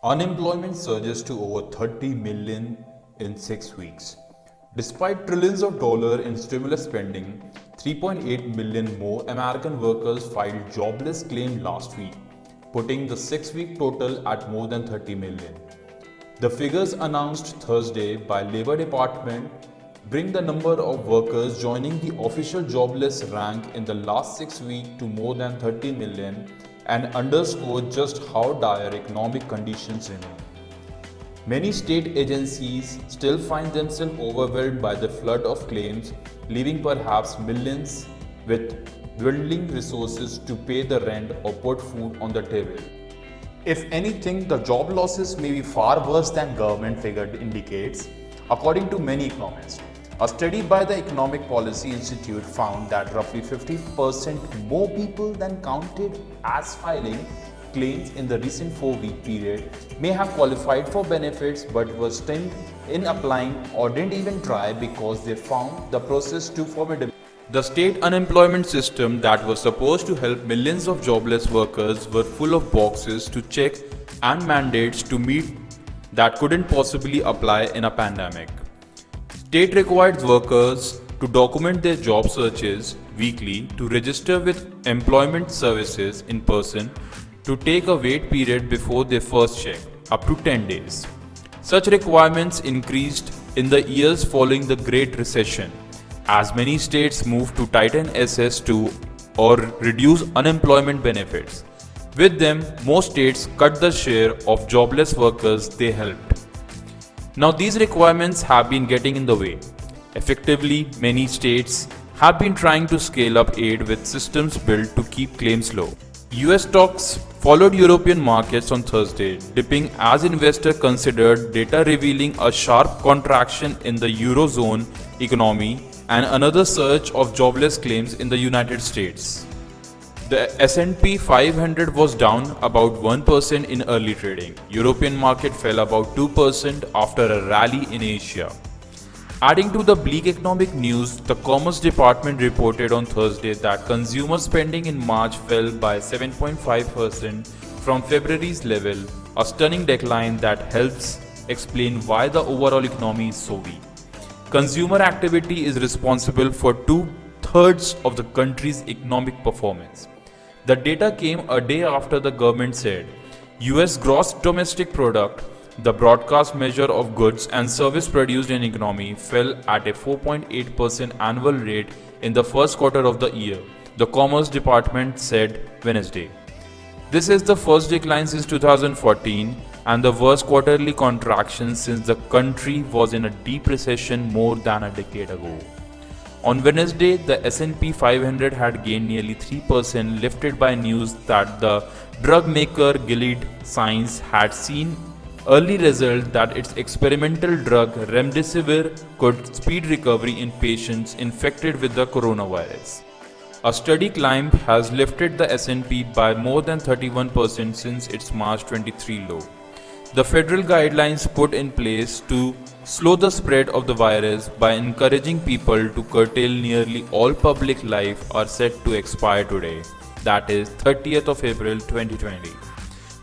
Unemployment surges to over 30 million in 6 weeks. Despite trillions of dollars in stimulus spending, 3.8 million more American workers filed jobless claims last week, putting the 6-week total at more than 30 million. The figures announced Thursday by Labor Department bring the number of workers joining the official jobless rank in the last 6 weeks to more than 30 million and underscore just how dire economic conditions remain. Many state agencies still find themselves overwhelmed by the flood of claims, leaving perhaps millions with dwindling resources to pay the rent or put food on the table. If anything, the job losses may be far worse than government figure indicates, according to many economists. A study by the Economic Policy Institute found that roughly 50% more people than counted as filing claims in the recent 4-week period may have qualified for benefits but were stint in applying or didn't even try because they found the process too formidable. The state unemployment system that was supposed to help millions of jobless workers were full of boxes to check and mandates to meet that couldn't possibly apply in a pandemic. State required workers to document their job searches weekly, to register with employment services in person, to take a wait period before their first check, up to 10 days. Such requirements increased in the years following the Great Recession, as many states moved to tighten SS2 or reduce unemployment benefits. With them, most states cut the share of jobless workers they helped. Now these requirements have been getting in the way. Effectively, many states have been trying to scale up aid with systems built to keep claims low. U.S. stocks followed European markets on Thursday, dipping as investors considered data revealing a sharp contraction in the Eurozone economy and another surge of jobless claims in the United States. The S&P 500 was down about 1% in early trading. European market fell about 2% after a rally in Asia. Adding to the bleak economic news, the Commerce Department reported on Thursday that consumer spending in March fell by 7.5% from February's level, a stunning decline that helps explain why the overall economy is so weak. Consumer activity is responsible for 2/3 of the country's economic performance. The data came a day after the government said U.S. gross domestic product, the broadcast measure of goods and service produced in economy, fell at a 4.8% annual rate in the first quarter of the year, the Commerce Department said Wednesday. This is the first decline since 2014 and the worst quarterly contraction since the country was in a deep recession more than a decade ago. On Wednesday, the S&P 500 had gained nearly 3%, lifted by news that the drug maker Gilead Sciences had seen early results that its experimental drug remdesivir could speed recovery in patients infected with the coronavirus. A steady climb has lifted the S&P by more than 31% since its March 23 low. The federal guidelines put in place to slow the spread of the virus by encouraging people to curtail nearly all public life are set to expire today, that is 30th of April 2020.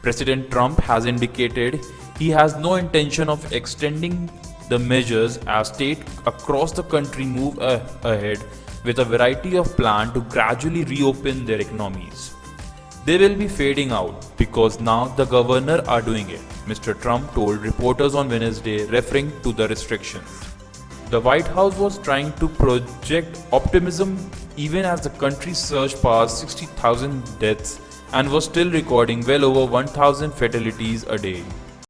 President Trump has indicated he has no intention of extending the measures as states across the country move ahead with a variety of plans to gradually reopen their economies. They will be fading out because now the governors are doing it, Mr. Trump told reporters on Wednesday, referring to the restrictions. The White House was trying to project optimism even as the country surged past 60,000 deaths and was still recording well over 1,000 fatalities a day.